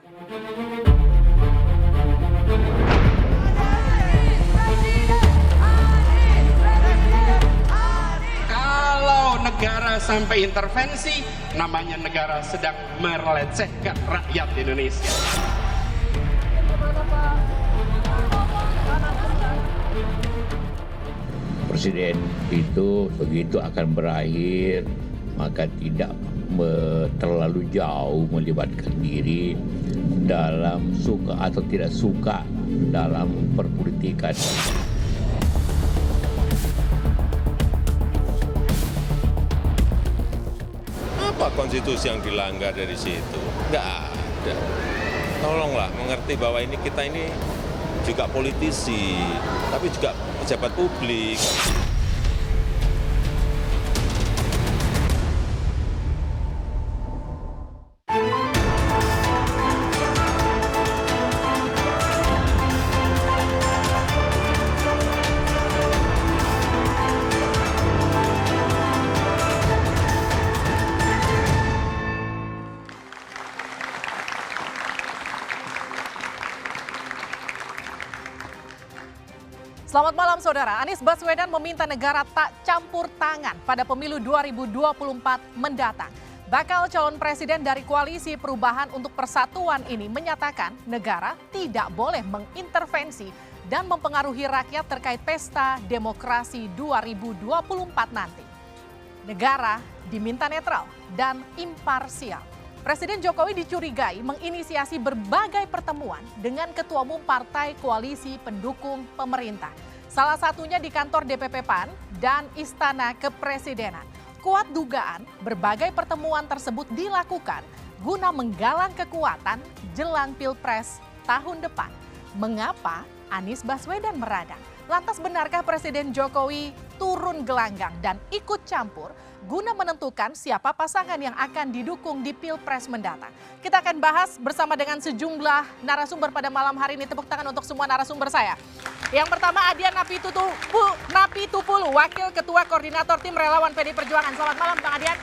Kalau negara sampai intervensi, namanya negara sedang melecehkan rakyat Indonesia. Presiden itu begitu akan berakhir, maka tidak terlalu jauh melibatkan diri dalam suka atau tidak suka dalam perpolitikan. Apa konstitusi yang dilanggar dari situ? Nggak ada. Tolonglah mengerti bahwa kita ini juga politisi, tapi juga pejabat publik. Selamat malam saudara, Anies Baswedan meminta negara tak campur tangan pada pemilu 2024 mendatang. Bakal calon presiden dari Koalisi Perubahan untuk Persatuan ini menyatakan negara tidak boleh mengintervensi dan mempengaruhi rakyat terkait pesta demokrasi 2024 nanti. Negara diminta netral dan imparsial. Presiden Jokowi dicurigai menginisiasi berbagai pertemuan dengan Ketua Umum Partai Koalisi Pendukung Pemerintah. Salah satunya di kantor DPP PAN dan Istana Kepresidenan. Kuat dugaan berbagai pertemuan tersebut dilakukan guna menggalang kekuatan jelang Pilpres tahun depan. Mengapa Anies Baswedan meradang? Lantas benarkah Presiden Jokowi turun gelanggang dan ikut campur guna menentukan siapa pasangan yang akan didukung di Pilpres mendatang? Kita akan bahas bersama dengan sejumlah narasumber pada malam hari ini. Tepuk tangan untuk semua narasumber saya. Yang pertama Adian Napitupulu, Wakil Ketua Koordinator Tim Relawan PD Perjuangan. Selamat malam Bang Adian.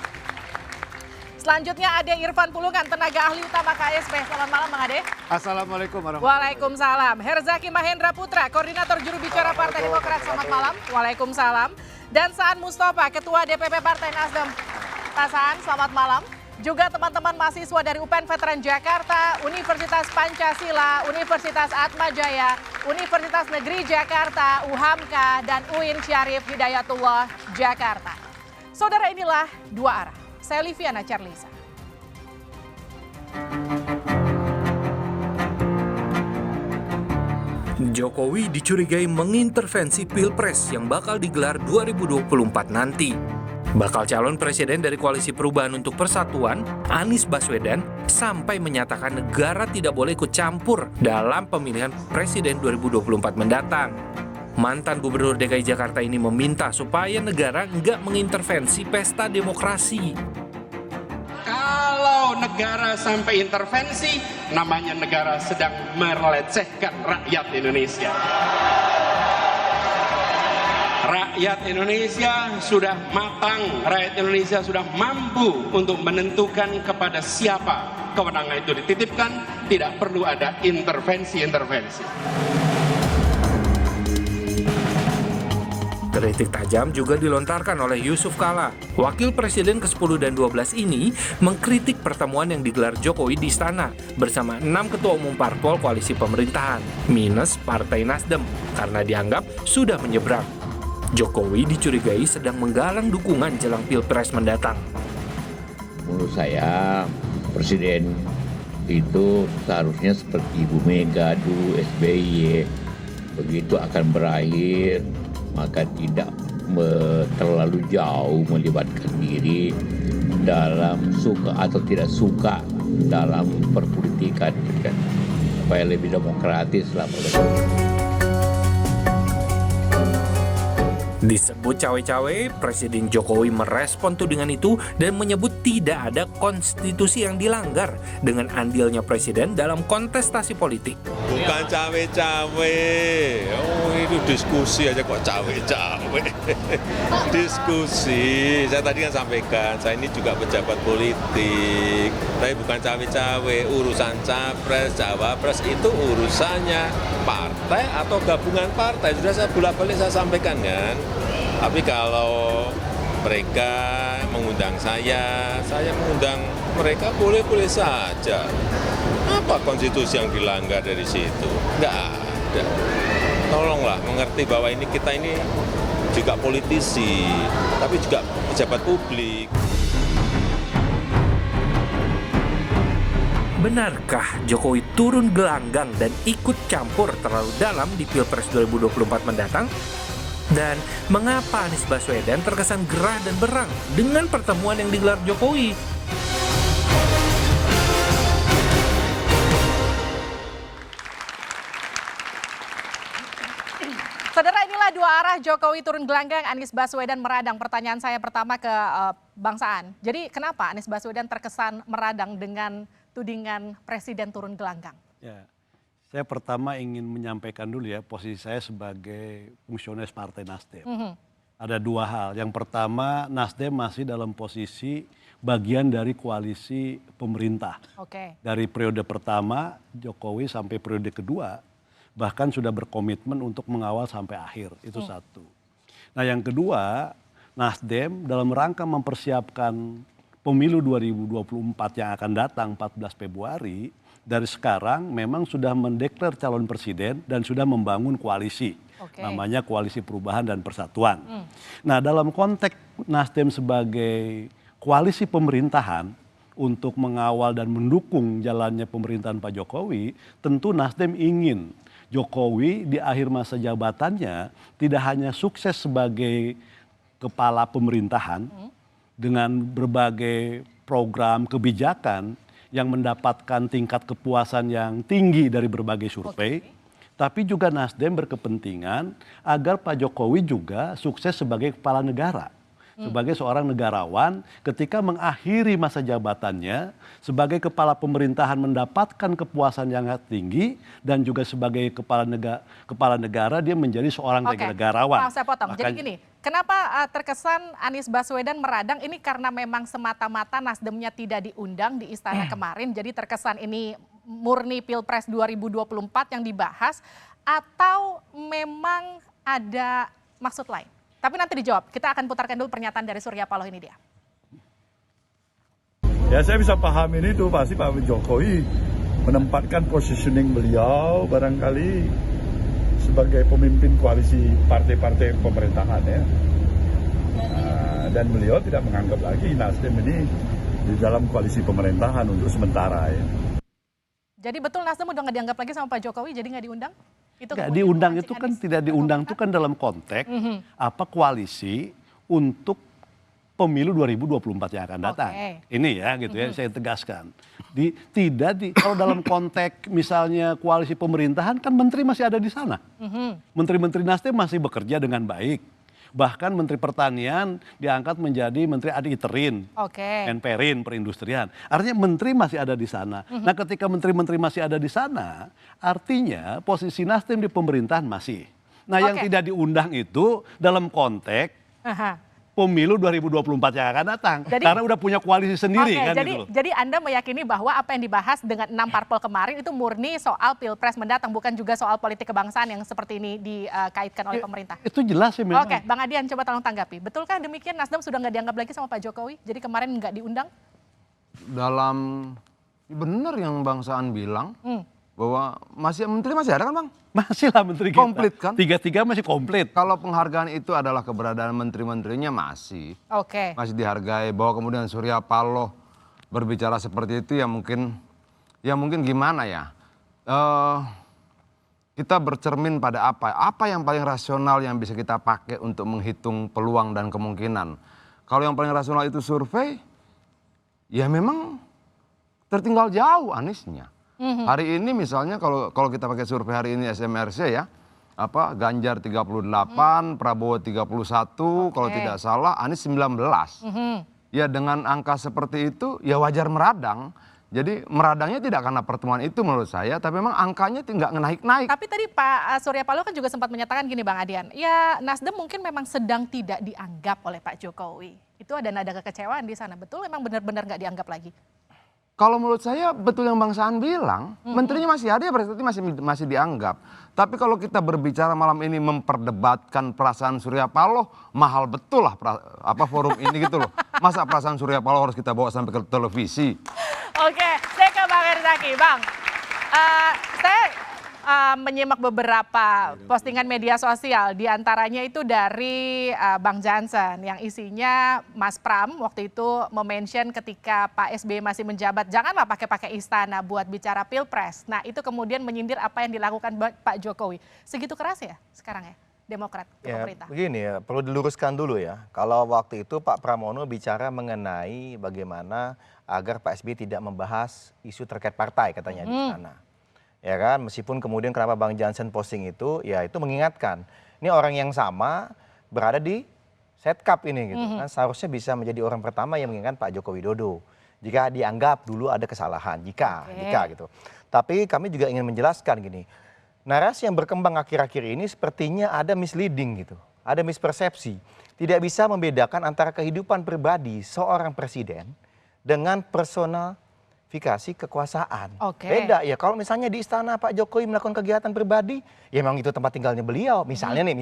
Selanjutnya Ade Irfan Pulungan, tenaga ahli utama KSP. Selamat malam Bang Ade. Assalamualaikum warahmatullahi wabarakatuh. Waalaikumsalam. Herzaki Mahendra Putra, Koordinator Juru Bicara Partai Demokrat. Selamat malam. Waalaikumsalam. Dan Saan Mustafa, Ketua DPP Partai Nasdem. Pak Saan, selamat malam. Juga teman-teman mahasiswa dari UPN Veteran Jakarta, Universitas Pancasila, Universitas Atmajaya, Universitas Negeri Jakarta, UHAMKA, dan UIN Syarif Hidayatullah Jakarta. Saudara, inilah Dua Arah. Saya Liviana Charlisa. Jokowi dicurigai mengintervensi Pilpres yang bakal digelar 2024 nanti. Bakal calon presiden dari Koalisi Perubahan untuk Persatuan, Anies Baswedan, sampai menyatakan negara tidak boleh ikut campur dalam pemilihan presiden 2024 mendatang. Mantan Gubernur DKI Jakarta ini meminta supaya negara nggak mengintervensi pesta demokrasi. Kalau negara sampai intervensi, namanya negara sedang melecehkan rakyat Indonesia. Rakyat Indonesia sudah matang, rakyat Indonesia sudah mampu untuk menentukan kepada siapa kewenangan itu dititipkan, tidak perlu ada intervensi-intervensi. Kritik tajam juga dilontarkan oleh Yusuf Kala. Wakil Presiden ke-10 dan 12 ini mengkritik pertemuan yang digelar Jokowi di istana bersama 6 ketua umum parpol koalisi pemerintahan, minus Partai Nasdem, karena dianggap sudah menyeberang. Jokowi dicurigai sedang menggalang dukungan jelang Pilpres mendatang. Menurut saya, Presiden itu seharusnya seperti Ibu Mega dulu, SBY, begitu akan berakhir, maka tidak terlalu jauh melibatkan diri dalam suka atau tidak suka dalam perpolitikan, kan? Supaya lebih demokratis lah. Disebut cawe-cawe, Presiden Jokowi merespon tudingan itu dan menyebut tidak ada konstitusi yang dilanggar dengan andilnya Presiden dalam kontestasi politik. Bukan cawe-cawe, oh itu diskusi aja kok cawe-cawe. Diskusi, saya tadi kan sampaikan, saya ini juga pejabat politik, tapi bukan cawe-cawe, urusan capres, cawapres itu urusannya partai atau gabungan partai, sudah saya bolak-balik saya sampaikan kan. Tapi kalau mereka mengundang saya mengundang mereka boleh-boleh saja. Apa konstitusi yang dilanggar dari situ? Nggak ada. Tolonglah mengerti bahwa kita ini juga politisi, tapi juga pejabat publik. Benarkah Jokowi turun gelanggang dan ikut campur terlalu dalam di Pilpres 2024 mendatang? Dan mengapa Anies Baswedan terkesan gerah dan berang dengan pertemuan yang digelar Jokowi? Saudara, inilah dua arah Jokowi turun gelanggang, Anies Baswedan meradang. Pertanyaan saya pertama ke Bang Saan. Jadi kenapa Anies Baswedan terkesan meradang dengan tudingan Presiden turun gelanggang? Ya, saya pertama ingin menyampaikan dulu ya posisi saya sebagai fungsionaris Partai Nasdem. Ada dua hal. Yang pertama, Nasdem masih dalam posisi bagian dari koalisi pemerintah. Dari periode pertama Jokowi sampai periode kedua, bahkan sudah berkomitmen untuk mengawal sampai akhir. Itu satu. Nah yang kedua, Nasdem dalam rangka mempersiapkan pemilu 2024 yang akan datang 14 Februari, dari sekarang memang sudah mendeklar calon presiden dan sudah membangun koalisi. Namanya Koalisi Perubahan dan Persatuan. Nah dalam konteks Nasdem sebagai koalisi pemerintahan untuk mengawal dan mendukung jalannya pemerintahan Pak Jokowi, tentu Nasdem ingin Jokowi di akhir masa jabatannya tidak hanya sukses sebagai kepala pemerintahan dengan berbagai program kebijakan yang mendapatkan tingkat kepuasan yang tinggi dari berbagai survei, tapi juga Nasdem berkepentingan agar Pak Jokowi juga sukses sebagai kepala negara. Sebagai seorang negarawan ketika mengakhiri masa jabatannya sebagai kepala pemerintahan mendapatkan kepuasan yang tinggi dan juga sebagai kepala negara dia menjadi seorang negarawan. Saya potong. Jadi gini, kenapa terkesan Anies Baswedan meradang ini karena memang semata-mata Nasdemnya tidak diundang di istana kemarin, jadi terkesan ini murni Pilpres 2024 yang dibahas atau memang ada maksud lain? Tapi nanti dijawab. Kita akan putarkan dulu pernyataan dari Surya Paloh, ini dia. Ya saya bisa pahamin itu, pasti Pak Jokowi menempatkan positioning beliau barangkali sebagai pemimpin koalisi partai-partai pemerintahan ya. Dan beliau tidak menganggap lagi Nasdem ini di dalam koalisi pemerintahan untuk sementara ya. Jadi betul Nasdem udah nggak dianggap lagi sama Pak Jokowi, jadi nggak diundang? Nggak diundang itu kan tidak diundang itu kan dalam konteks apa koalisi untuk pemilu 2024 yang akan datang. Ini ya gitu ya saya tegaskan. Kalau dalam konteks misalnya koalisi pemerintahan kan menteri masih ada di sana. Menteri-menteri Nasdem masih bekerja dengan baik. Bahkan Menteri Pertanian diangkat menjadi Menteri Adi Iterin, Menperin, Perindustrian. Artinya menteri masih ada di sana. Nah ketika menteri-menteri masih ada di sana, artinya posisi Nasdem di pemerintahan masih. Nah yang tidak diundang itu dalam konteks pemilu 2024 yang akan datang. Karena udah punya koalisi sendiri kan gitu. Jadi Anda meyakini bahwa apa yang dibahas dengan 6 parpol kemarin itu murni soal Pilpres mendatang, bukan juga soal politik kebangsaan yang seperti ini dikaitkan oleh pemerintah? Itu jelas ya memang. Bang Adian coba tolong tanggapi. Betulkah demikian Nasdem sudah nggak dianggap lagi sama Pak Jokowi? Jadi kemarin nggak diundang? Benar yang Bang Saan bilang bahwa menteri masih ada kan Bang? Masih lah menteri kita. Komplit kan? Tiga masih komplit. Kalau penghargaan itu adalah keberadaan menteri-menterinya masih. Masih dihargai, bahwa kemudian Surya Paloh berbicara seperti itu ya mungkin gimana ya. Kita bercermin pada apa yang paling rasional yang bisa kita pakai untuk menghitung peluang dan kemungkinan. Kalau yang paling rasional itu survei, ya memang tertinggal jauh Aniesnya. Hari ini misalnya kalau kita pakai survei hari ini SMRC ya, Ganjar 38, Prabowo 31, kalau tidak salah Anies 19. Ya dengan angka seperti itu ya wajar meradang. Jadi meradangnya tidak karena pertemuan itu menurut saya, tapi memang angkanya nggak naik-naik. Tapi tadi Pak Surya Paloh kan juga sempat menyatakan gini Bang Adian, ya Nasdem mungkin memang sedang tidak dianggap oleh Pak Jokowi. Itu ada nada kekecewaan di sana, betul memang benar-benar nggak dianggap lagi? Kalau menurut saya betul yang Bang Saan bilang, menterinya masih ada ya berarti masih dianggap. Tapi kalau kita berbicara malam ini memperdebatkan perasaan Surya Paloh, mahal betul lah forum ini gitu loh. Masa perasaan Surya Paloh harus kita bawa sampai ke televisi? Oke, saya ke Bang Herzaki. Bang, saya menyimak beberapa postingan media sosial, diantaranya itu dari Bang Jansen yang isinya Mas Pram waktu itu mention ketika Pak SBY masih menjabat, janganlah pakai istana buat bicara Pilpres. Nah itu kemudian menyindir apa yang dilakukan Pak Jokowi. Segitu keras ya sekarang ya Demokrat ke pemerintah? Begini ya, perlu diluruskan dulu ya. Kalau waktu itu Pak Pramono bicara mengenai bagaimana agar Pak SBY tidak membahas isu terkait partai katanya di sana. Ya kan, meskipun kemudian kenapa Bang Jansen posting itu, ya itu mengingatkan. Ini orang yang sama berada di setcap ini gitu kan. Seharusnya bisa menjadi orang pertama yang mengingatkan Pak Joko Widodo. Jika dianggap dulu ada kesalahan, jika gitu. Tapi kami juga ingin menjelaskan gini. Narasi yang berkembang akhir-akhir ini sepertinya ada misleading gitu. Ada mispersepsi. Tidak bisa membedakan antara kehidupan pribadi seorang presiden dengan personifikasi kekuasaan. Beda ya, kalau misalnya di istana Pak Jokowi melakukan kegiatan pribadi, ya memang itu tempat tinggalnya beliau. Misalnya nih,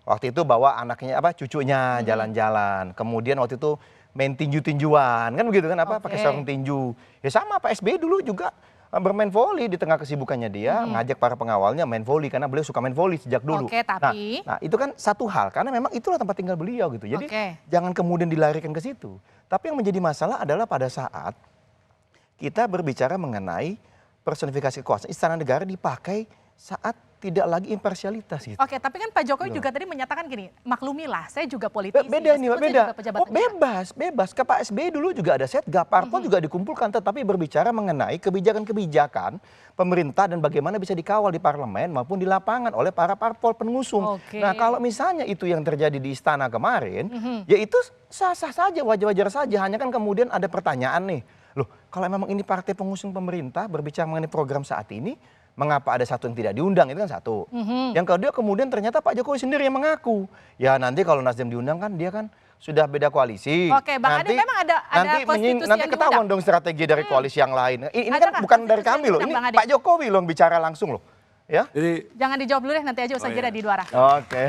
waktu itu bawa anaknya cucunya jalan-jalan. Kemudian waktu itu main tinju-tinjuan, kan begitu kan pakai sarung tinju. Ya sama Pak SBY dulu juga bermain voli di tengah kesibukannya dia, ngajak para pengawalnya main voli karena beliau suka main voli sejak dulu. Tapi nah itu kan satu hal karena memang itulah tempat tinggal beliau gitu. Jadi jangan kemudian dilarikan ke situ. Tapi yang menjadi masalah adalah pada saat kita berbicara mengenai personifikasi kekuasaan, istana negara dipakai saat tidak lagi imparsialitas gitu. Oke, tapi kan Pak Jokowi juga tadi menyatakan gini, maklumilah, saya juga politisi. Beda nih, beda. Bebas. Ke Pak SBY dulu juga ada setgap, parpol juga dikumpulkan, tetapi berbicara mengenai kebijakan-kebijakan pemerintah dan bagaimana bisa dikawal di parlemen maupun di lapangan oleh para parpol pengusung. Nah, kalau misalnya itu yang terjadi di istana kemarin, ya itu sah-sah saja, wajar-wajar saja. Hanya kan kemudian ada pertanyaan nih, loh kalau memang ini partai pengusung pemerintah berbicara mengenai program saat ini, mengapa ada satu yang tidak diundang, itu kan satu. Yang kedua kemudian ternyata Pak Jokowi sendiri yang mengaku. Ya nanti kalau Nasdem diundang kan dia kan sudah beda koalisi. Oke, Bang Ade memang ada konstitusi nanti yang ketahuan dong strategi dari koalisi yang lain. Ini kan bukan dari kami loh, ini Pak Jokowi loh yang bicara langsung loh. Ya? Jangan dijawab dulu deh, nanti aja usai jeda di Duara. Oke.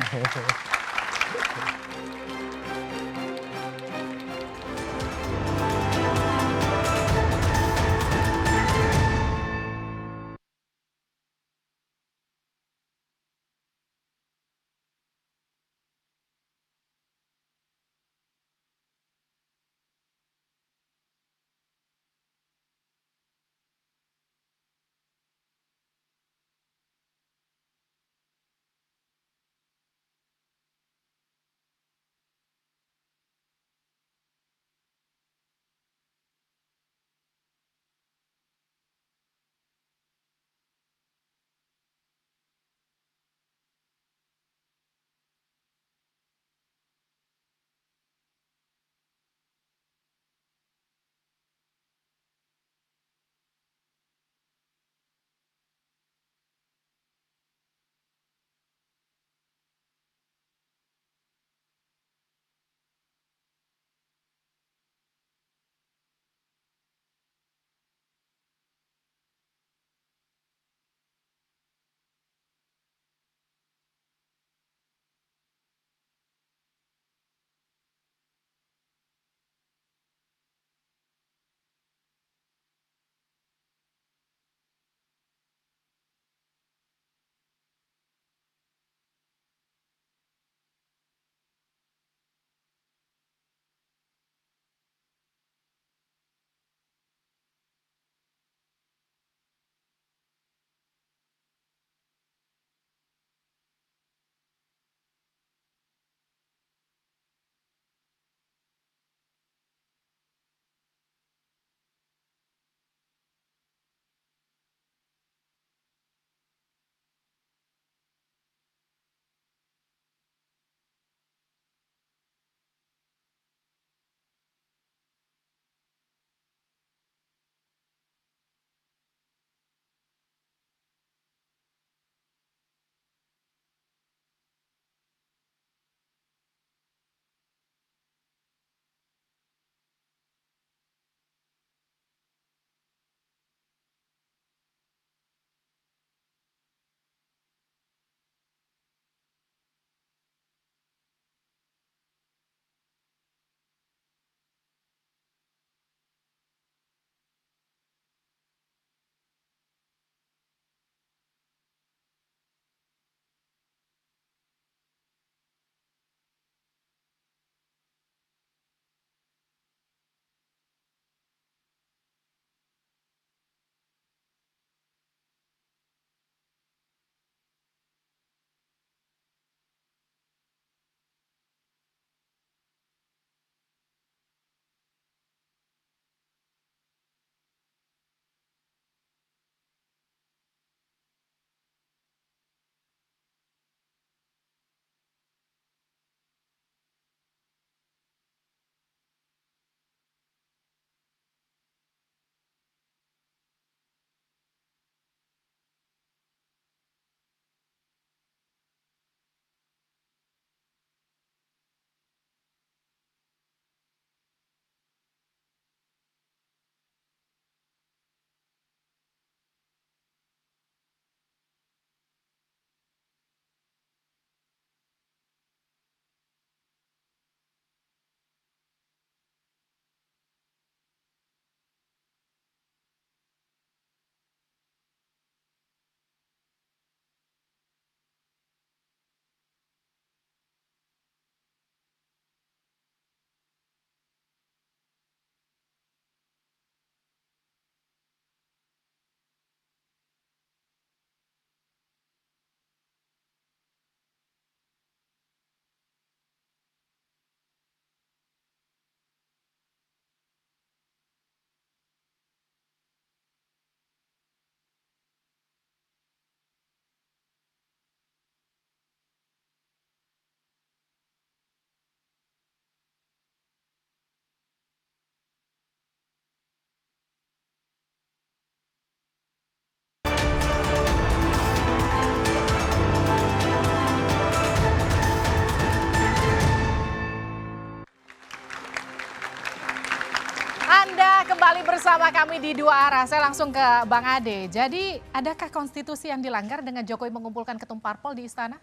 bersama kami di Dua Arah. Saya langsung ke Bang Ade. Jadi adakah konstitusi yang dilanggar dengan Jokowi mengumpulkan ketum parpol di istana?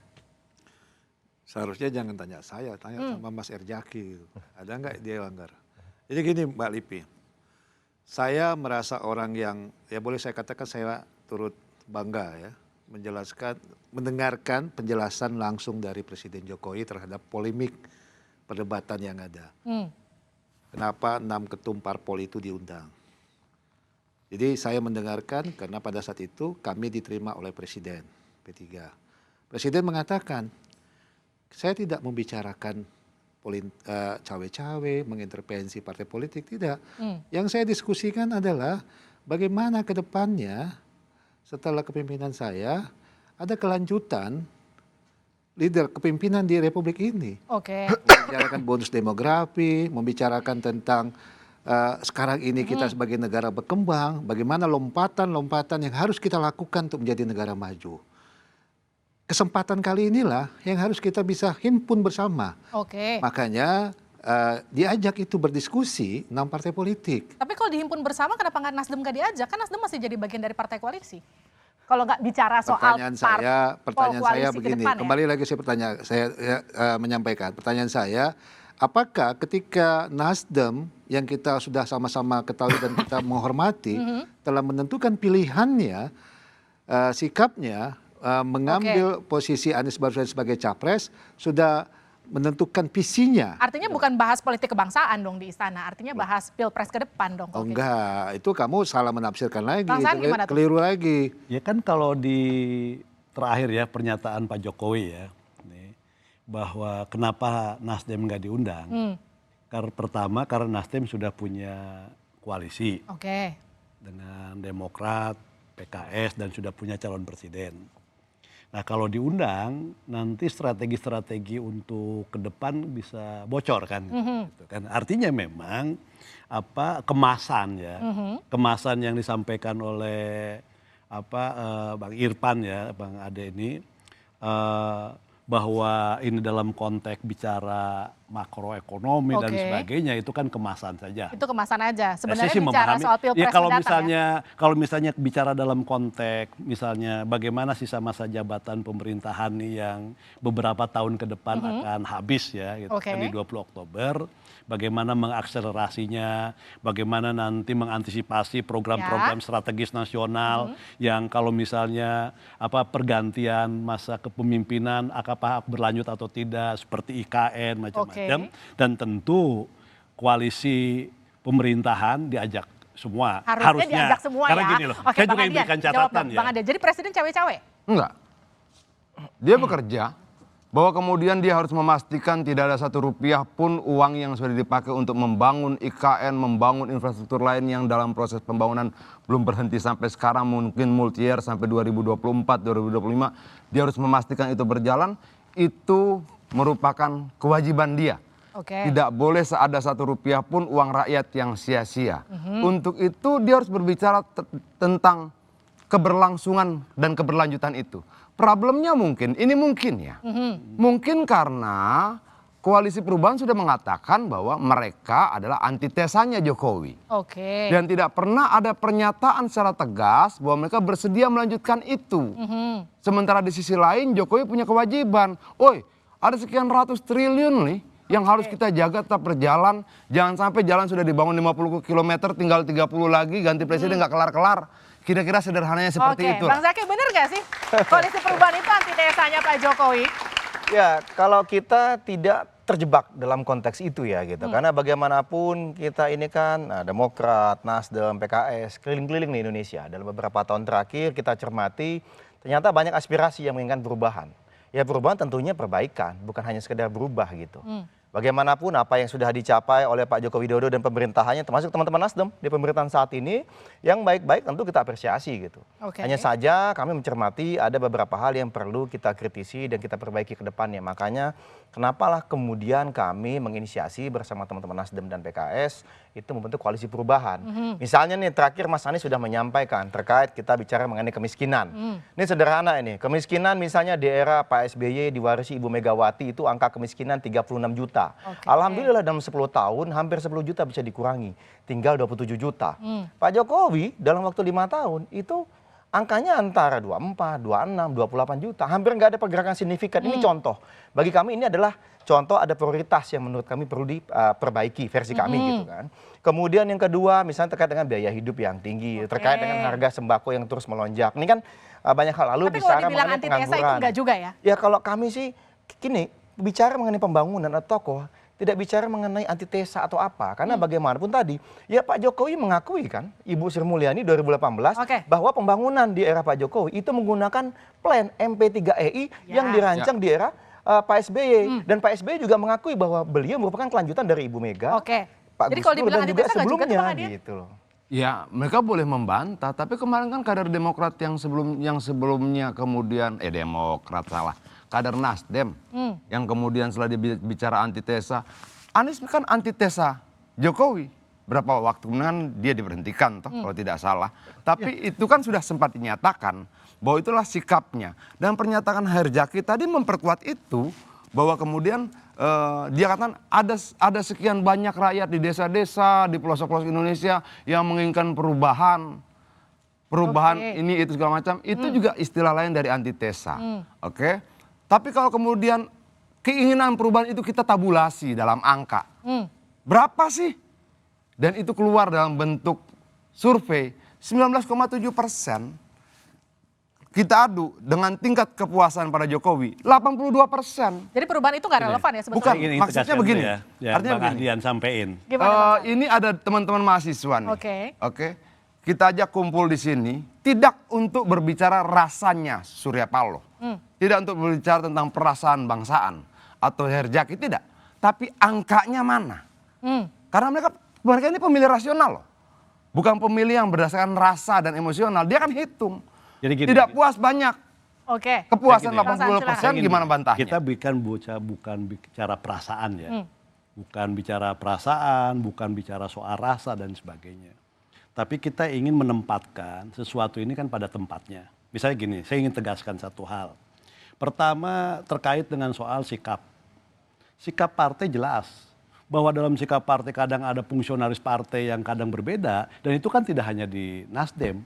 Seharusnya jangan tanya saya, tanya sama Mas Erjaki. Ada nggak dia langgar? Jadi gini Mbak Lipi, saya merasa orang yang, ya boleh saya katakan saya turut bangga ya, mendengarkan penjelasan langsung dari Presiden Jokowi terhadap polemik perdebatan yang ada. Kenapa 6 ketum parpol itu diundang? Jadi saya mendengarkan karena pada saat itu kami diterima oleh Presiden P3. Presiden mengatakan, saya tidak membicarakan cawe-cawe, mengintervensi partai politik, tidak. Yang saya diskusikan adalah bagaimana ke depannya setelah kepemimpinan saya ada kelanjutan leader kepemimpinan di Republik ini. Membicarakan bonus demografi, membicarakan tentang sekarang ini kita sebagai negara berkembang, bagaimana lompatan-lompatan yang harus kita lakukan untuk menjadi negara maju. Kesempatan kali inilah yang harus kita bisa himpun bersama. Makanya diajak itu berdiskusi 6 partai politik. Tapi kalau dihimpun bersama kenapa nggak Nasdem nggak diajak? Kan Nasdem masih jadi bagian dari partai koalisi. Kalau nggak bicara soal pertanyaan saya begini, kembali lagi saya menyampaikan. Pertanyaan saya, apakah ketika Nasdem yang kita sudah sama-sama ketahui dan kita menghormati telah menentukan pilihannya, sikapnya, mengambil posisi Anies Baswedan sebagai capres, sudah menentukan visinya. Artinya bukan bahas politik kebangsaan dong di istana, artinya bahas pilpres ke depan dong. Oh enggak, itu kamu salah menafsirkan lagi, keliru lagi. Ya kan kalau di terakhir ya pernyataan Pak Jokowi ya, bahwa kenapa Nasdem nggak diundang. Karena pertama karena Nasdem sudah punya koalisi dengan Demokrat, PKS dan sudah punya calon presiden. Nah kalau diundang nanti strategi-strategi untuk ke depan bisa bocor kan, gitu kan. Artinya memang kemasan ya, kemasan yang disampaikan oleh Bang Irfan ya, Bang Ade ini bahwa ini dalam konteks bicara makroekonomi dan sebagainya itu kan kemasan saja. Itu kemasan aja. Sebenarnya sih bicara memahami, soal pilpres ya kalau mendatang kalau misalnya bicara dalam konteks misalnya bagaimana sisa masa jabatan pemerintahan yang beberapa tahun ke depan akan habis ya gitu kan di 20 Oktober. Bagaimana mengakselerasinya, bagaimana nanti mengantisipasi program-program strategis nasional yang kalau misalnya pergantian masa kepemimpinan apakah berlanjut atau tidak seperti IKN macam-macam dan tentu koalisi pemerintahan diajak semua harusnya diajak semua karena gini loh saya juga memberikan catatan ya. Bang Ade, jadi presiden cawe-cawe? Enggak, dia bekerja bahwa kemudian dia harus memastikan tidak ada 1 rupiah pun uang yang sudah dipakai untuk membangun IKN, membangun infrastruktur lain yang dalam proses pembangunan belum berhenti sampai sekarang, mungkin multi-year sampai 2024, 2025. Dia harus memastikan itu berjalan, itu merupakan kewajiban dia. Tidak boleh ada 1 rupiah pun uang rakyat yang sia-sia. Untuk itu dia harus berbicara tentang keberlangsungan dan keberlanjutan itu. Problemnya mungkin ya. Mungkin karena Koalisi Perubahan sudah mengatakan bahwa mereka adalah antitesanya Jokowi. Dan tidak pernah ada pernyataan secara tegas bahwa mereka bersedia melanjutkan itu. Sementara di sisi lain Jokowi punya kewajiban. Ada sekian ratus triliun nih yang harus kita jaga tetap berjalan. Jangan sampai jalan sudah dibangun 50 km tinggal 30 lagi ganti presiden nggak kelar-kelar. Kira-kira sederhananya seperti itu. Bang Zaki, benar nggak sih Koalisi Perubahan itu antitesanya Pak Jokowi? Ya, kalau kita tidak terjebak dalam konteks itu ya gitu. Karena bagaimanapun kita ini kan Demokrat, Nasdem, PKS, keliling-keliling di Indonesia. Dalam beberapa tahun terakhir kita cermati ternyata banyak aspirasi yang menginginkan perubahan. Ya perubahan tentunya perbaikan, bukan hanya sekedar berubah gitu. Bagaimanapun apa yang sudah dicapai oleh Pak Joko Widodo dan pemerintahannya, termasuk teman-teman Nasdem di pemerintahan saat ini, yang baik-baik tentu kita apresiasi gitu. Hanya saja kami mencermati ada beberapa hal yang perlu kita kritisi dan kita perbaiki ke depannya. Makanya kenapalah kemudian kami menginisiasi bersama teman-teman Nasdem dan PKS itu membentuk koalisi perubahan. Misalnya nih terakhir Mas Anies sudah menyampaikan terkait kita bicara mengenai kemiskinan. Ini sederhana ini, kemiskinan misalnya di era Pak SBY diwarisi Ibu Megawati itu angka kemiskinan 36 juta. juta. Oke. Alhamdulillah dalam 10 tahun hampir 10 juta bisa dikurangi, tinggal 27 juta. Pak Jokowi dalam waktu 5 tahun itu angkanya antara 24, 26, 28 juta. Hampir nggak ada pergerakan signifikan. Ini contoh. Bagi kami ini adalah contoh ada prioritas yang menurut kami perlu diperbaiki versi kami gitu kan. Kemudian yang kedua misalnya terkait dengan biaya hidup yang tinggi, terkait dengan harga sembako yang terus melonjak. Ini kan banyak hal. Lalu Tapi kalau bicara dibilang mengenai antitesa itu pengangguran. enggak juga ya? Ya kalau kami sih gini, bicara mengenai pembangunan atau tokoh, tidak bicara mengenai antitesa atau apa. Karena bagaimanapun tadi, ya Pak Jokowi mengakui kan, Ibu Sri Mulyani 2018, bahwa pembangunan di era Pak Jokowi itu menggunakan plan MP3EI yang dirancang di era Pak SBY. Dan Pak SBY juga mengakui bahwa beliau merupakan kelanjutan dari Ibu Mega, Pak Jadi Gus kalau Dur, dibilang dan juga antitesa nggak juga tuh, Bang sebelumnya Adian? gitu loh. Ya, mereka boleh membantah, tapi kemarin kan kader Demokrat yang sebelumnya kemudian Demokrat salah. Kader Nasdem yang kemudian setelah bicara antitesa, Anies kan antitesa Jokowi. Berapa waktu kemudian dia diberhentikan toh kalau tidak salah. Tapi itu kan sudah sempat dinyatakan bahwa itulah sikapnya. Dan pernyataan Herjaki tadi memperkuat itu bahwa kemudian dia katakan ada sekian banyak rakyat di desa-desa, di pelosok-pelosok Indonesia yang menginginkan perubahan ini itu segala macam. Itu juga istilah lain dari antitesa. Oke. Tapi kalau kemudian keinginan perubahan itu kita tabulasi dalam angka. Berapa sih? Dan itu keluar dalam bentuk survei 19,7%. Kita adu dengan tingkat kepuasan pada Jokowi 82%. Jadi perubahan itu nggak relevan ya sebetulnya? Bukan, maksudnya begini. Artinya Bang Adian sampein. Ini ada teman-teman mahasiswa nih. Oke. Kita ajak kumpul di sini tidak untuk berbicara rasanya Surya Paloh. Tidak untuk berbicara tentang perasaan bangsaan atau Herjaki, tidak. Tapi angkanya mana? Karena mereka ini pemilih rasional loh. Bukan pemilih yang berdasarkan rasa dan emosional. Dia kan hitung. Jadi gini, tidak puas banyak. Kepuasan 80% gimana bantahnya? Kita bukan bicara perasaan ya. Bukan bicara perasaan, bukan bicara soal rasa dan sebagainya. Tapi kita ingin menempatkan sesuatu ini kan pada tempatnya. Misalnya gini, saya ingin tegaskan satu hal. Pertama terkait dengan soal sikap. Sikap partai jelas. Bahwa dalam sikap partai kadang ada fungsionaris partai yang kadang berbeda. Dan itu kan tidak hanya di Nasdem.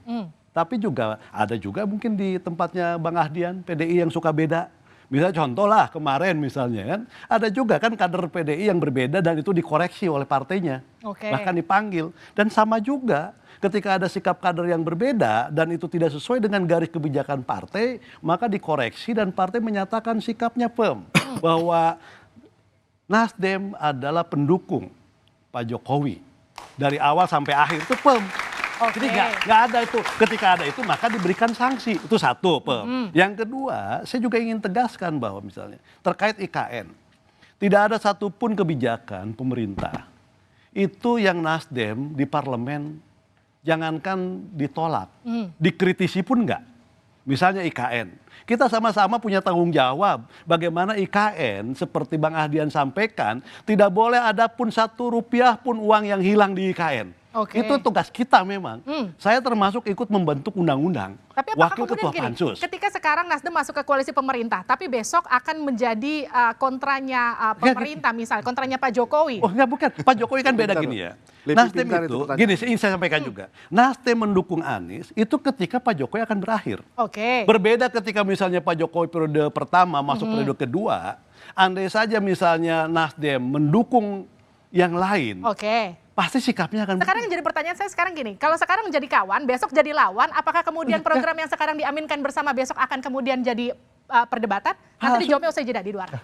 Tapi juga ada juga mungkin di tempatnya Bang Ahdian, PDI yang suka beda. Misalnya contoh lah kemarin misalnya kan. Ada juga kan kader PDI yang berbeda dan itu dikoreksi oleh partainya. Bahkan dipanggil. Dan sama juga ketika ada sikap kader yang berbeda dan itu tidak sesuai dengan garis kebijakan partai, maka dikoreksi dan partai menyatakan sikapnya firm. Bahwa Nasdem adalah pendukung Pak Jokowi. Dari awal sampai akhir itu firm. Jadi nggak ada itu. Ketika ada itu maka diberikan sanksi. Itu satu, Yang kedua, saya juga ingin tegaskan bahwa misalnya terkait IKN. Tidak ada satupun kebijakan pemerintah. Itu yang Nasdem di parlemen jangankan ditolak. Dikritisi pun enggak. Misalnya IKN. Kita sama-sama punya tanggung jawab. Bagaimana IKN seperti Bang Ahdian sampaikan. Tidak boleh ada pun Rp1 pun uang yang hilang di IKN. Itu tugas kita memang. Saya termasuk ikut membentuk undang-undang. Tapi apakah Wakil kemudian Ketua Pansus. ketika sekarang Nasdem masuk ke koalisi pemerintah, tapi besok akan menjadi kontranya pemerintah misalnya, kontranya Pak Jokowi? Oh enggak, bukan. Pak Jokowi kan beda gini ya. Nasdem itu, gini saya sampaikan juga. Nasdem mendukung Anies itu ketika Pak Jokowi akan berakhir. Berbeda ketika misalnya Pak Jokowi periode pertama masuk periode kedua, andai saja misalnya Nasdem mendukung yang lain. Pasti sikapnya akan. Sekarang yang jadi pertanyaan saya sekarang gini, kalau sekarang menjadi kawan, besok jadi lawan, apakah kemudian program yang sekarang diaminkan bersama besok akan kemudian jadi perdebatan? Nanti dijawabnya usai jeda di luar.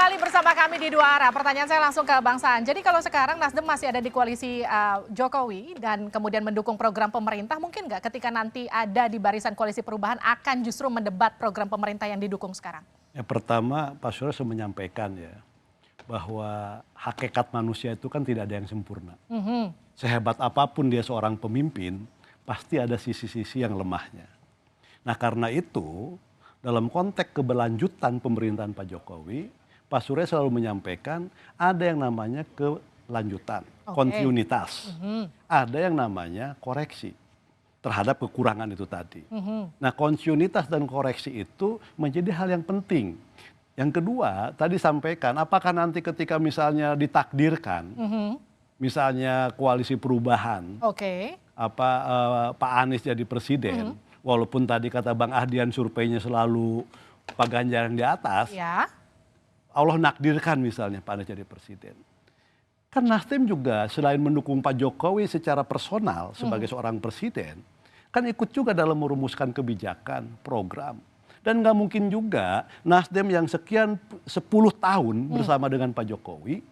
kembali bersama kami di Dua Arah. Pertanyaan saya langsung ke Bang Saan. Jadi kalau sekarang Nasdem masih ada di koalisi Jokowi dan kemudian mendukung program pemerintah, mungkin nggak ketika nanti ada di barisan koalisi perubahan akan justru mendebat program pemerintah yang didukung sekarang? Ya, pertama Pak Surya sudah menyampaikan ya bahwa hakikat manusia itu kan tidak ada yang sempurna. Sehebat apapun dia seorang pemimpin, pasti ada sisi-sisi yang lemahnya. Nah karena itu dalam konteks keberlanjutan pemerintahan Pak Jokowi, Pak Surya selalu menyampaikan ada yang namanya kelanjutan, kontinuitas. Ada yang namanya koreksi terhadap kekurangan itu tadi. Nah kontinuitas dan koreksi itu menjadi hal yang penting. Yang kedua, tadi sampaikan apakah nanti ketika misalnya ditakdirkan, misalnya koalisi perubahan, Pak Anies jadi presiden, walaupun tadi kata Bang Ahdian surveinya selalu Pak Ganjar yang di atas, Allah nakdirkan misalnya Pak Anies jadi presiden. Kan Nasdem juga selain mendukung Pak Jokowi secara personal sebagai seorang presiden, kan ikut juga dalam merumuskan kebijakan, program. Dan nggak mungkin juga Nasdem yang sekian 10 tahun bersama dengan Pak Jokowi,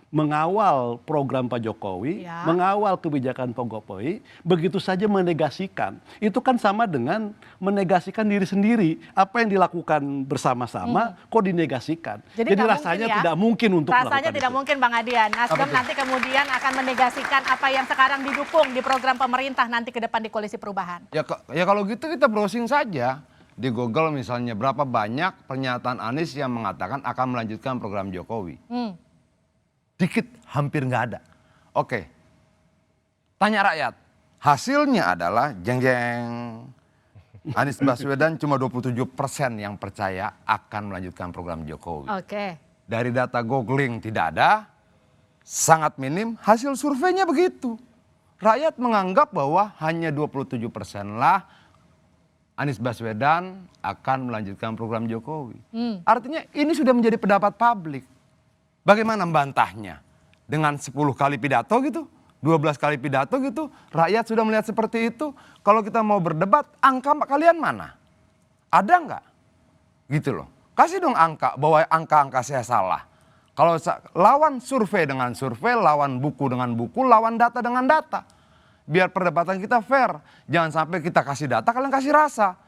mengawal program Pak Jokowi, mengawal kebijakan Pak Jokowi, begitu saja menegasikan. Itu kan sama dengan menegasikan diri sendiri. Apa yang dilakukan bersama-sama, kok dinegasikan. Jadi rasanya tidak mungkin untuk melakukan rasanya tidak mungkin Bang Adian. Nasdem nanti kemudian akan menegasikan apa yang sekarang didukung di program pemerintah nanti ke depan di koalisi perubahan. Ya kalau gitu kita browsing saja. Di Google misalnya berapa banyak pernyataan Anies yang mengatakan akan melanjutkan program Jokowi. Dikit, hampir nggak ada. Oke, tanya rakyat. Hasilnya adalah jeng-jeng. Anies Baswedan cuma 27% yang percaya akan melanjutkan program Jokowi. Dari data googling tidak ada, sangat minim, hasil surveinya begitu. Rakyat menganggap bahwa hanya 27% lah Anies Baswedan akan melanjutkan program Jokowi. Artinya ini sudah menjadi pendapat publik. Bagaimana membantahnya? Dengan 10 kali pidato gitu, 12 kali pidato gitu, rakyat sudah melihat seperti itu. Kalau kita mau berdebat, angka kalian mana? Ada nggak? Gitu loh. Kasih dong angka, bahwa angka-angka saya salah. Kalau lawan survei dengan survei, lawan buku dengan buku, lawan data dengan data. Biar perdebatan kita fair. Jangan sampai kita kasih data, kalian kasih rasa.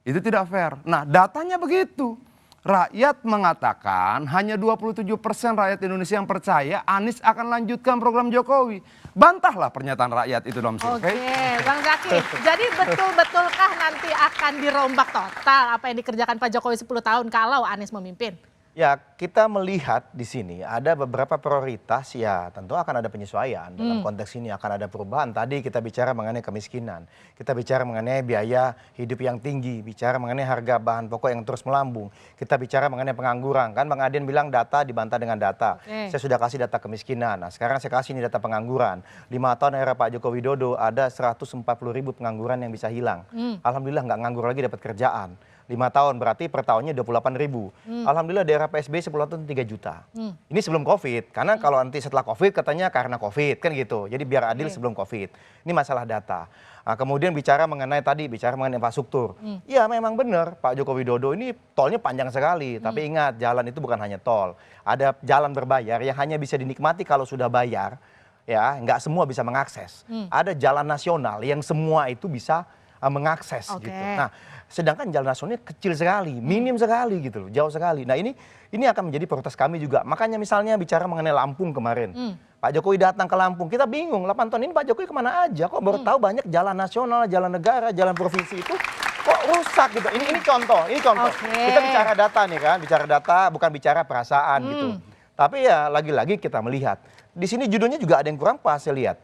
Itu tidak fair. Nah datanya begitu. Rakyat mengatakan hanya 27% rakyat Indonesia yang percaya Anies akan lanjutkan program Jokowi. Bantahlah pernyataan rakyat itu dalam survei. Bang Zaki, jadi betul-betulkah nanti akan dirombak total apa yang dikerjakan Pak Jokowi 10 tahun kalau Anies memimpin? Ya, kita melihat di sini ada beberapa prioritas, ya tentu akan ada penyesuaian. Dalam konteks ini akan ada perubahan. Tadi kita bicara mengenai kemiskinan, kita bicara mengenai biaya hidup yang tinggi, bicara mengenai harga bahan pokok yang terus melambung, kita bicara mengenai pengangguran. Kan Bang Adian bilang data dibantah dengan data. Saya sudah kasih data kemiskinan, nah sekarang saya kasih ini data pengangguran. 5 tahun era Pak Joko Widodo ada 140.000 pengangguran yang bisa hilang. Alhamdulillah nggak nganggur lagi, dapat kerjaan. 5 tahun berarti per tahunnya 28.000. Alhamdulillah daerah PSB 10 tahun 3 juta. Ini sebelum COVID, karena kalau nanti setelah COVID katanya karena COVID kan gitu. Jadi biar adil sebelum COVID. Ini masalah data. Nah, kemudian bicara mengenai infrastruktur. Ya memang benar Pak Joko Widodo ini tolnya panjang sekali. Tapi ingat jalan itu bukan hanya tol. Ada jalan berbayar yang hanya bisa dinikmati kalau sudah bayar. Ya, nggak semua bisa mengakses. Ada jalan nasional yang semua itu bisa mengakses gitu. Nah, sedangkan jalan nasionalnya kecil sekali, minim sekali gitu loh, jauh sekali. Nah, ini akan menjadi prioritas kami juga. Makanya misalnya bicara mengenai Lampung kemarin. Pak Jokowi datang ke Lampung, kita bingung 8 tahun ini Pak Jokowi kemana aja? Kok baru tahu banyak jalan nasional, jalan negara, jalan provinsi itu kok rusak gitu. Ini contoh. Kita bicara data nih kan, bicara data bukan bicara perasaan gitu. Tapi ya lagi-lagi kita melihat. Di sini judulnya juga ada yang kurang pas saya lihat.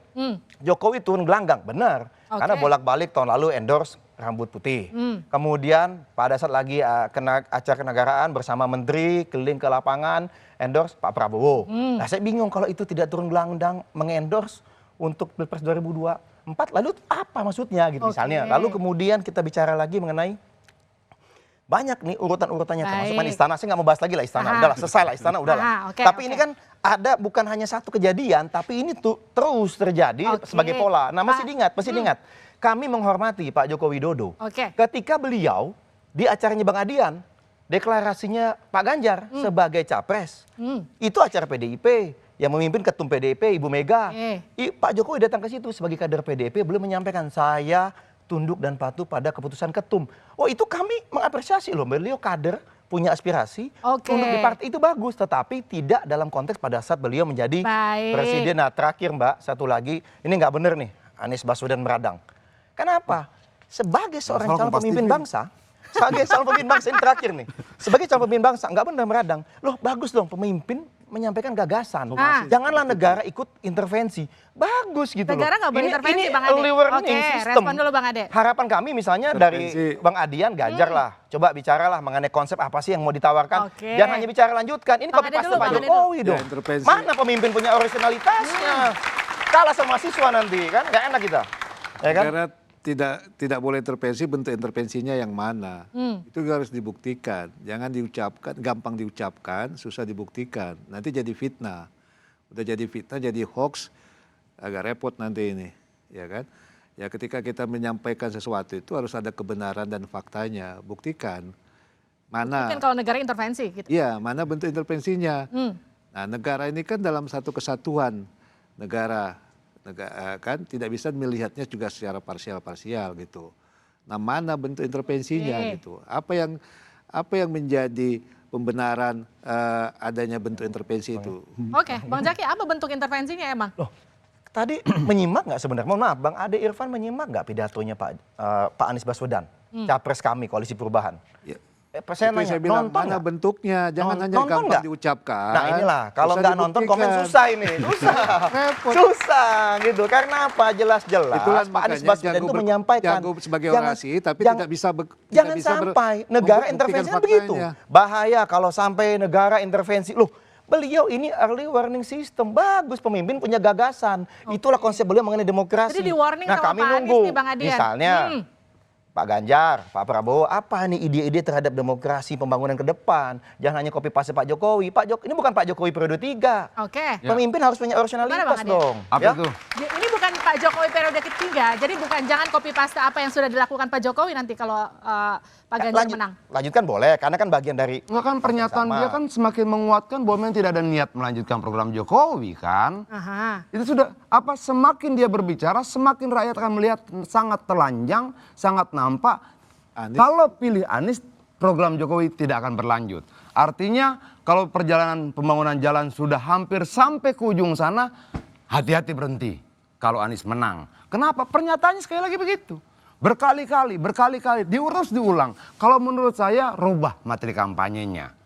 Jokowi turun gelanggang, benar. Karena bolak-balik tahun lalu endorse rambut putih. Kemudian pada saat lagi acara kenegaraan bersama menteri keliling ke lapangan endorse Pak Prabowo. Nah saya bingung kalau itu tidak turun gelanggang mengendorse untuk Pilpres 2024, lalu apa maksudnya gitu misalnya. Lalu kemudian kita bicara lagi mengenai banyak nih urutan-urutannya termasuk istana. Saya nggak mau bahas lagi lah istana. Udahlah selesai lah istana udahlah. Tapi ini kan ada bukan hanya satu kejadian, tapi ini tuh terus terjadi sebagai pola. Nah masih diingat. Kami menghormati Pak Joko Widodo. Ketika beliau di acaranya Bang Adian deklarasinya Pak Ganjar sebagai capres. Itu acara PDIP yang memimpin ketum PDIP Ibu Mega. Pak Jokowi datang ke situ sebagai kader PDIP belum menyampaikan saya tunduk dan patuh pada keputusan ketum. Oh itu kami mengapresiasi loh, beliau kader punya aspirasi tunduk di partai itu bagus, tetapi tidak dalam konteks pada saat beliau menjadi presiden. Nah terakhir Mbak, satu lagi, ini nggak bener nih Anies Baswedan meradang. Kenapa? Sebagai seorang calon pemimpin bangsa, sebagai calon pemimpin bangsa ini terakhir nih, sebagai calon pemimpin bangsa nggak benar meradang. Loh bagus dong pemimpin menyampaikan gagasan. Janganlah negara ikut intervensi. Bagus gitu loh. Negara nggak boleh intervensi, ini Bang Ade. early warning Oke, system. respon dulu Bang Ade. Harapan kami misalnya dari Bang Adian, Ganjar lah. Coba bicaralah mengenai konsep apa sih yang mau ditawarkan. Jangan hanya bicara lanjutkan. Ini copy paste Pak Jokowi dong. Mana pemimpin punya originalitasnya? Kalah sama siswa nanti kan, nggak enak kita. Ya kan? Negara tidak boleh intervensi, bentuk intervensinya yang mana. Itu harus dibuktikan. Jangan diucapkan, gampang diucapkan, susah dibuktikan. Nanti jadi fitnah. Udah jadi fitnah, jadi hoax, agak repot nanti ini. Ya kan? Ya ketika kita menyampaikan sesuatu itu harus ada kebenaran dan faktanya. Buktikan. Mana? Mungkin kalau negara intervensi gitu. Iya, mana bentuk intervensinya. Nah negara ini kan dalam satu kesatuan negara kan tidak bisa melihatnya juga secara parsial gitu. Nah mana bentuk intervensinya gitu? Apa yang menjadi pembenaran adanya bentuk intervensi itu? Oke, Bang Zaki, apa bentuk intervensinya emang? Loh, tadi menyimak nggak sebenarnya? Mohon maaf, Bang Ade Irfan menyimak nggak pidatonya Pak Anies Baswedan, capres kami Koalisi Perubahan? Ya. Saya bilang mana bentuknya, jangan hanya gampang diucapkan. Nah inilah, kalau nggak nonton komen susah ini, susah gitu. Karena apa? Jelas-jelas Pak Anies Baswedan itu menyampaikan sebagai orasi, tapi tidak bisa jangan sampai negara intervensi kan begitu. Bahaya kalau sampai negara intervensi. Loh, beliau ini early warning system, bagus pemimpin punya gagasan. Itulah konsep beliau mengenai demokrasi. Jadi di warning nah sama kami Pak nunggu, Anies nih, Bang Adian. misalnya. Pak Ganjar, Pak Prabowo, apa nih ide-ide terhadap demokrasi pembangunan ke depan? Jangan hanya copy paste Pak Jokowi. Ini bukan Pak Jokowi periode 3. Pemimpin harus punya originalitas dong. Apa itu? Ini bukan Pak Jokowi periode ketiga, jadi bukan jangan copy paste apa yang sudah dilakukan Pak Jokowi nanti kalau Pak Ganjar menang. Lanjutkan boleh, karena kan bagian dari... Enggak kan pernyataan dia kan semakin menguatkan bahwa memang tidak ada niat melanjutkan program Jokowi kan. Itu sudah semakin dia berbicara, semakin rakyat akan melihat sangat telanjang, sangat nampak. Kalau pilih Anies, program Jokowi tidak akan berlanjut. Artinya kalau perjalanan pembangunan jalan sudah hampir sampai ke ujung sana, hati-hati berhenti kalau Anies menang. Kenapa? Pernyataannya sekali lagi begitu. Berkali-kali, diulang. Kalau menurut saya, rubah materi kampanyenya.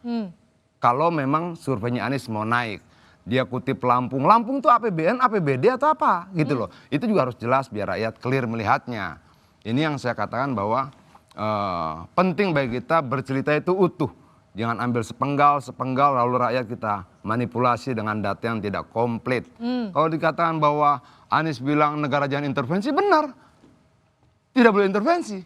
Kalau memang surveinya Anies mau naik, dia kutip Lampung itu APBN, APBD atau apa gitu loh. Itu juga harus jelas biar rakyat clear melihatnya. Ini yang saya katakan bahwa penting bagi kita bercerita itu utuh. Jangan ambil sepenggal lalu rakyat kita manipulasi dengan data yang tidak komplit. Kalau dikatakan bahwa Anies bilang negara jangan intervensi, benar. Tidak boleh intervensi.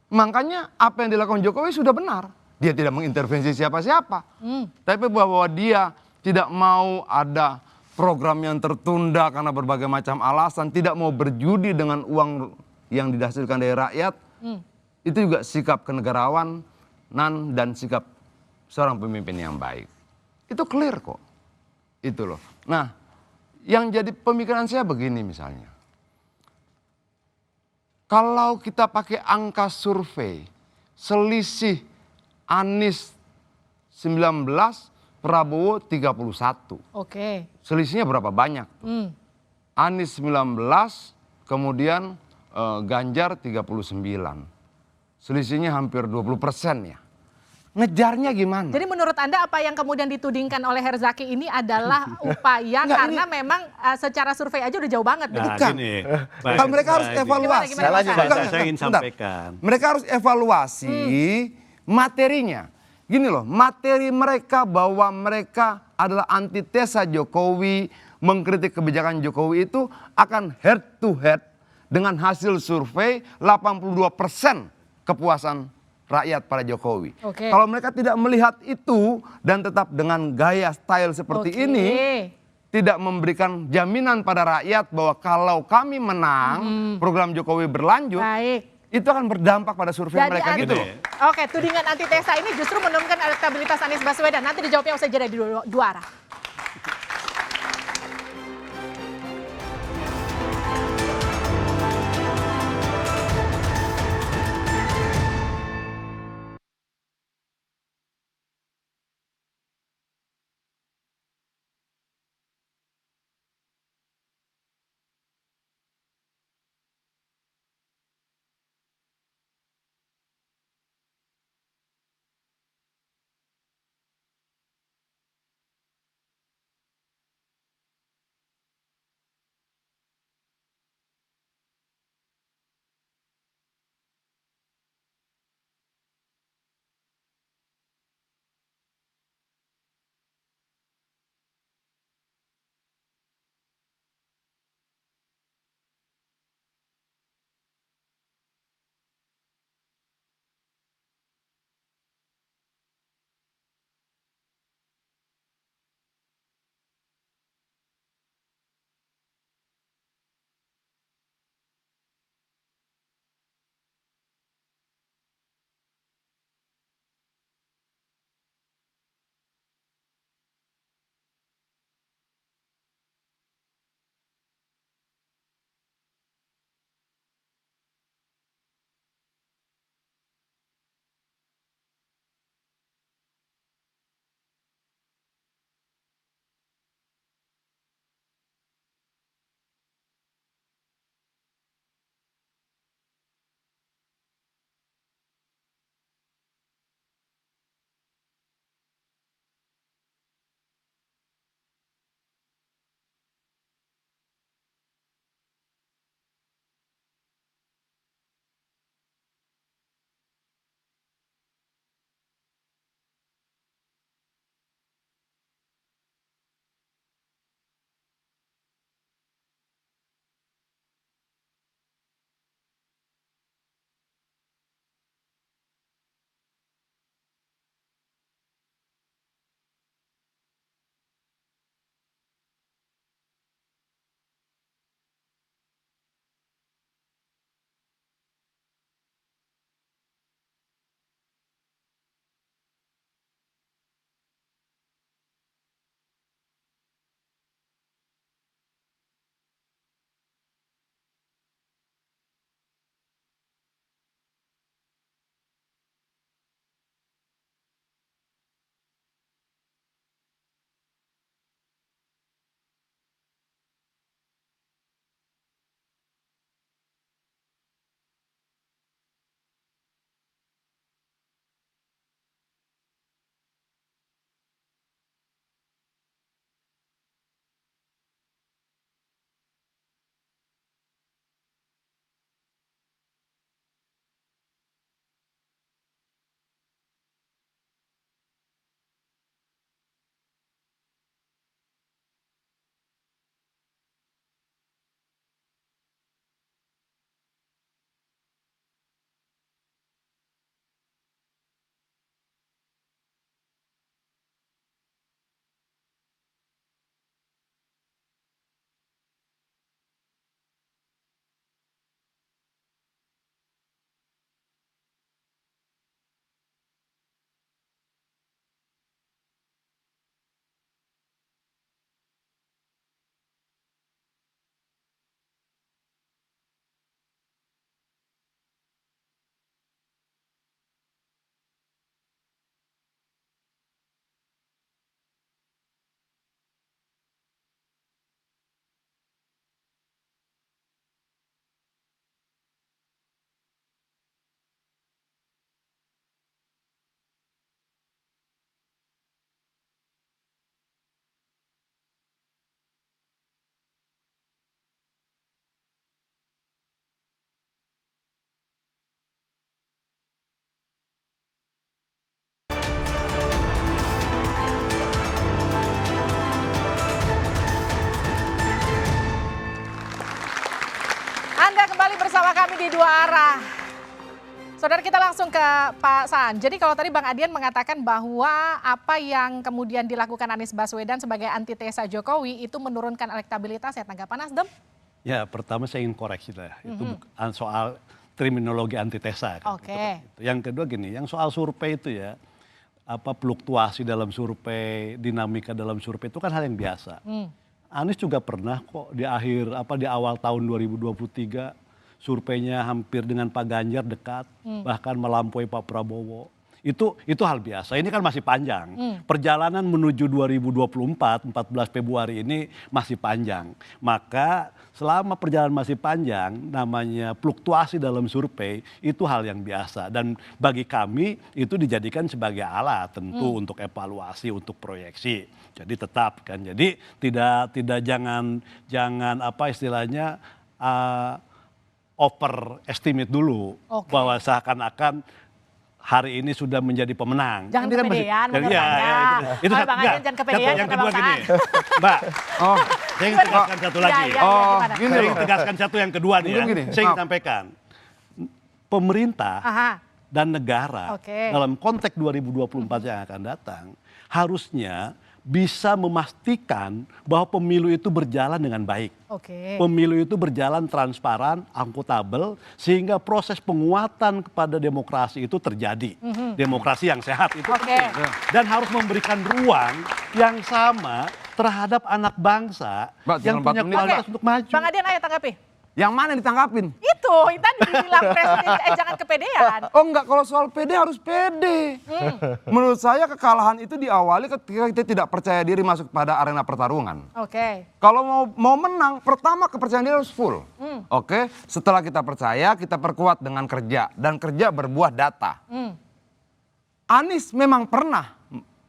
Makanya apa yang dilakukan Jokowi sudah benar. Dia tidak mengintervensi siapa-siapa. Tapi bahwa dia tidak mau ada program yang tertunda karena berbagai macam alasan, tidak mau berjudi dengan uang yang dihasilkan dari rakyat, itu juga sikap kenegarawanan dan sikap seorang pemimpin yang baik. Itu clear kok. Itu loh. Nah, yang jadi pemikiran saya begini misalnya. Kalau kita pakai angka survei, selisih Anies 19, Prabowo 31. Selisihnya berapa banyak? Anies 19, kemudian Ganjar 39. Selisihnya hampir 20% ya. Ngejarnya gimana? Jadi menurut Anda apa yang kemudian ditudingkan oleh Herzaki ini adalah upaya karena memang secara survei aja udah jauh banget. Bukan. Kalau mereka harus evaluasi. Saya ingin sampaikan. Mereka harus evaluasi materinya. Gini loh, materi mereka bahwa mereka adalah antitesa Jokowi, mengkritik kebijakan Jokowi itu akan head to head dengan hasil survei 82% kepuasan rakyat pada Jokowi. Kalau mereka tidak melihat itu dan tetap dengan gaya style seperti ini, tidak memberikan jaminan pada rakyat bahwa kalau kami menang, program Jokowi berlanjut, itu akan berdampak pada survei Jadi mereka gitu loh. Oke, tudingan antitesa ini justru menurunkan elektabilitas Anies Baswedan. Nanti dijawabnya usai jeda di dua arah. Bersama kami di dua arah. Saudara, kita langsung ke Pak Saan. Jadi kalau tadi Bang Adian mengatakan bahwa apa yang kemudian dilakukan Anies Baswedan sebagai antitesa Jokowi itu menurunkan elektabilitas, ya tanggapan Nasdem? Ya, pertama saya ingin koreksi lah. Itu bukan soal terminologi antitesa. Kan, Oke. gitu. Yang kedua gini, yang soal survei itu ya, apa fluktuasi dalam survei, dinamika dalam survei itu kan hal yang biasa. Anies juga pernah kok di awal tahun 2023 surveinya hampir dengan Pak Ganjar dekat, bahkan melampaui Pak Prabowo. Itu hal biasa. Ini kan masih panjang. Perjalanan menuju 2024, 14 Februari ini masih panjang. Maka selama perjalanan masih panjang, namanya fluktuasi dalam survei itu hal yang biasa. Dan bagi kami itu dijadikan sebagai alat tentu untuk evaluasi, untuk proyeksi. Jadi tetap kan. Jadi tidak jangan apa istilahnya overestimate dulu bahwa seakan-akan hari ini sudah menjadi pemenang. Jangan Ini kan kepedean, menurut ya, Anda. itu Oh, Bang Adian jangan kepedean, yang jangan kedua gini, kebangsaan. Mbak, saya ingin tegaskan satu lagi. gini Saya loh. ingin tegaskan satu yang kedua nih ya. Gini, Saya ingin sampaikan, pemerintah dan negara dalam konteks 2024 yang akan datang, harusnya bisa memastikan bahwa pemilu itu berjalan dengan baik. Pemilu itu berjalan transparan, akuntabel, sehingga proses penguatan kepada demokrasi itu terjadi. Demokrasi yang sehat itu penting. Dan harus memberikan ruang yang sama terhadap anak bangsa yang punya kualitas untuk maju. Bang Adian, ayo tanggapi. Yang mana ditanggapin? Itu, tadi dibilang presiden, jangan kepedean. Oh enggak, kalau soal pede harus pede. Menurut saya kekalahan itu diawali ketika kita tidak percaya diri masuk pada arena pertarungan. Kalau mau menang, pertama kepercayaan diri harus full. Oke, setelah kita percaya, kita perkuat dengan kerja. Dan kerja berbuah data. Anies memang pernah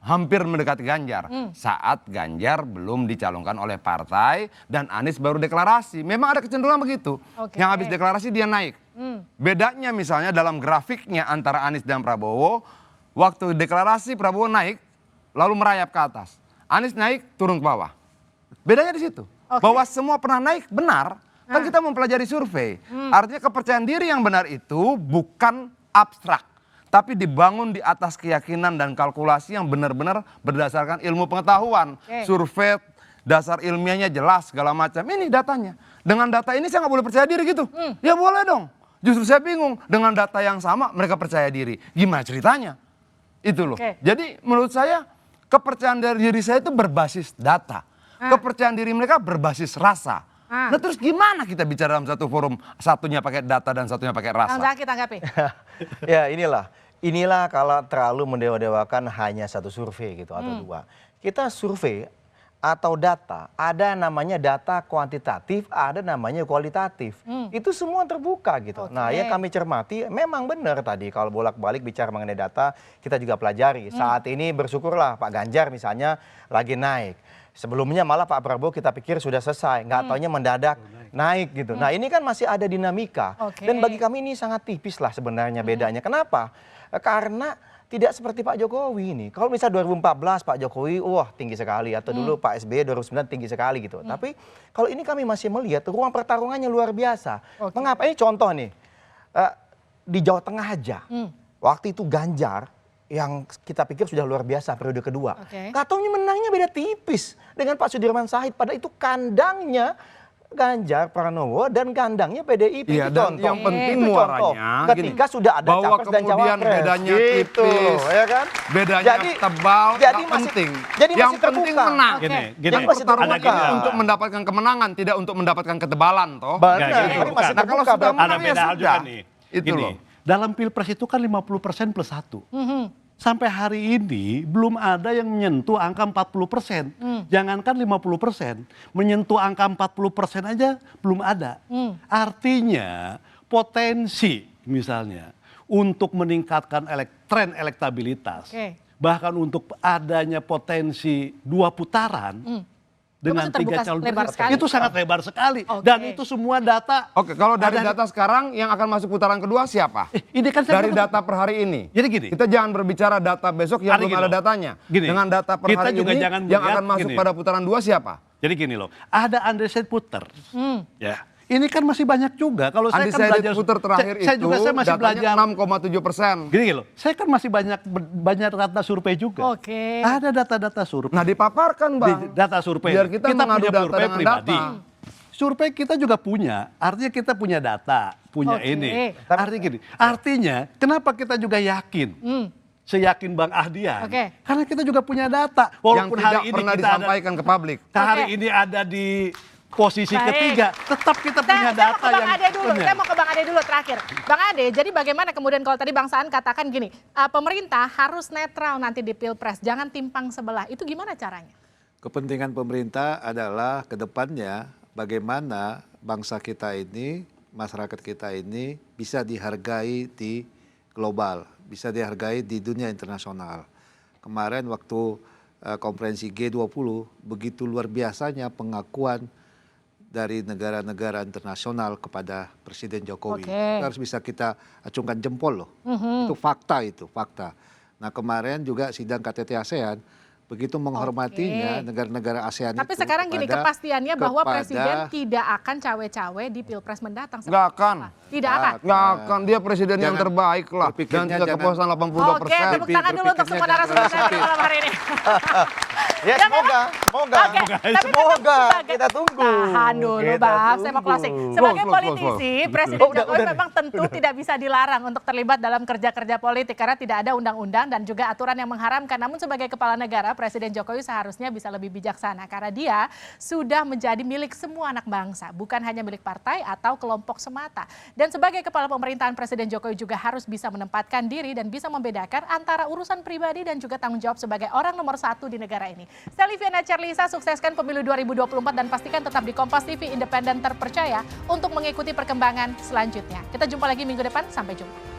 hampir mendekati Ganjar saat Ganjar belum dicalonkan oleh partai dan Anies baru deklarasi. Memang ada kecenderungan begitu. Yang habis deklarasi dia naik. Bedanya misalnya dalam grafiknya antara Anies dan Prabowo, waktu deklarasi Prabowo naik lalu merayap ke atas. Anies naik turun ke bawah. Bedanya di situ. Bahwa semua pernah naik benar, kan kita mempelajari survei. Artinya kepercayaan diri yang benar itu bukan abstrak, tapi dibangun di atas keyakinan dan kalkulasi yang benar-benar berdasarkan ilmu pengetahuan. Survei, dasar ilmiahnya jelas segala macam. Ini datanya. Dengan data ini saya nggak boleh percaya diri gitu. Ya boleh dong. Justru saya bingung. Dengan data yang sama mereka percaya diri. Gimana ceritanya? Itu loh. Jadi menurut saya kepercayaan diri saya itu berbasis data. Kepercayaan diri mereka berbasis rasa. Nah terus gimana kita bicara dalam satu forum, satunya pakai data dan satunya pakai rasa? Bang Zaki tanggapi. Ya inilah kalau terlalu mendewa-dewakan hanya satu survei gitu atau dua. Kita survei atau data, ada namanya data kuantitatif, ada namanya kualitatif. Itu semua terbuka gitu. Nah yang kami cermati memang benar tadi kalau bolak-balik bicara mengenai data kita juga pelajari. Saat ini bersyukurlah Pak Ganjar misalnya lagi naik. Sebelumnya malah Pak Prabowo kita pikir sudah selesai, nggak taunya mendadak naik gitu. Nah ini kan masih ada dinamika. Dan bagi kami ini sangat tipis lah sebenarnya bedanya. Kenapa? Karena tidak seperti Pak Jokowi ini. Kalau misalnya 2014 Pak Jokowi, wah tinggi sekali. Atau dulu Pak SBY 2009 tinggi sekali gitu. Tapi kalau ini kami masih melihat ruang pertarungannya luar biasa. Mengapa? Ini contoh nih, di Jawa Tengah aja. Waktu itu Ganjar, yang kita pikir sudah luar biasa periode kedua. Katanya menangnya beda tipis dengan Pak Sudirman Said. Padahal itu kandangnya Ganjar Pranowo dan kandangnya PDIP. Iya, dan yang penting muaranya ketika sudah ada bahwa capres dan kemudian cawapres. bedanya Gitu, tipis, ya kan? bedanya tebal, jadi nggak masih, penting. Jadi yang masih penting terbuka. menang. Yang masih Pertarungan terbuka. ini untuk mendapatkan kemenangan, tidak untuk mendapatkan ketebalan toh. Benar, Gini, ini masih Nah kalau terbuka. sudah ada menang ya beda hal juga sudah. nih. Itu Gini, loh. dalam Pilpres itu kan 50% plus 1. Sampai hari ini belum ada yang menyentuh angka 40%. Jangankan 50%, menyentuh angka 40% aja belum ada. Artinya potensi misalnya untuk meningkatkan tren elektabilitas, bahkan untuk adanya potensi 2 putaran, dengan 3 calon presiden itu sangat lebar sekali. Dan itu semua data. Oke, kalau dari data sekarang yang akan masuk putaran kedua siapa? Ini kan dari data per hari ini. Jadi gini. Kita jangan berbicara data besok yang belum ada datanya. Dengan data per kita hari juga ini jangan yang akan masuk pada putaran 2 siapa? Jadi gini loh, ada undecided voter. Ya. Ini kan masih banyak juga. Kalau saya kan Undecided belajar voter terakhir saya itu juga saya masih belajar 6,7%. Gini loh, saya kan masih banyak data survei juga. Ada data-data survei. Nah dipaparkan Bang. Data survei. Biar kita mengadu punya data survei dengan pribadi. data. Survei kita juga punya, artinya kita punya data. punya Oke. ini. Artinya gini, artinya kenapa kita juga yakin? Seyakin Bang Ahdian, Oke. karena kita juga punya data. Yang Walaupun tidak hari ini pernah kita disampaikan ke publik. hari Oke. ini ada di posisi Baik. ketiga, tetap kita punya Saya mau data ke Bang yang Ade dulu. benar. Saya mau ke Bang Ade dulu terakhir. Bang Ade, jadi bagaimana kemudian kalau tadi Bang Saan katakan gini, pemerintah harus netral nanti di Pilpres, jangan timpang sebelah. Itu gimana caranya? Kepentingan pemerintah adalah ke depannya bagaimana bangsa kita ini, masyarakat kita ini bisa dihargai di global, bisa dihargai di dunia internasional. Kemarin waktu konferensi G20 begitu luar biasanya pengakuan dari negara-negara internasional kepada Presiden Jokowi. Oke. Itu harus bisa kita acungkan jempol loh. Itu fakta itu, fakta. Nah kemarin juga sidang KTT ASEAN begitu menghormatinya negara-negara ASEAN Tapi itu sekarang gini, kepada- kepastiannya bahwa kepada- Presiden tidak akan cawe-cawe di Pilpres mendatang. Nggak akan. Tidak akan. Nggak akan, dia presiden yang Jangan terbaik lah. Dan berpikirnya tingkat jangan- kepuasan 82%. Oke, tepuk tangan dulu untuk semua narasumber saya pada malam hari ini. Ya semoga, semoga. Oke, tapi Semoga, sebagai- kita tunggu. Tahan dulu Kita Bang, saya mau tunggu. closing. Sebagai Close. politisi, Presiden Jokowi memang tentu tidak bisa dilarang untuk terlibat dalam kerja-kerja politik karena tidak ada undang-undang dan juga aturan yang mengharamkan. Namun sebagai kepala negara, Presiden Jokowi seharusnya bisa lebih bijaksana karena dia sudah menjadi milik semua anak bangsa, bukan hanya milik partai atau kelompok semata. Dan sebagai kepala pemerintahan, Presiden Jokowi juga harus bisa menempatkan diri dan bisa membedakan antara urusan pribadi dan juga tanggung jawab sebagai orang nomor 1 di negara ini. Saya Liviana Cerlisa, sukseskan pemilu 2024 dan pastikan tetap di Kompas TV, independen terpercaya untuk mengikuti perkembangan selanjutnya. Kita jumpa lagi minggu depan, sampai jumpa.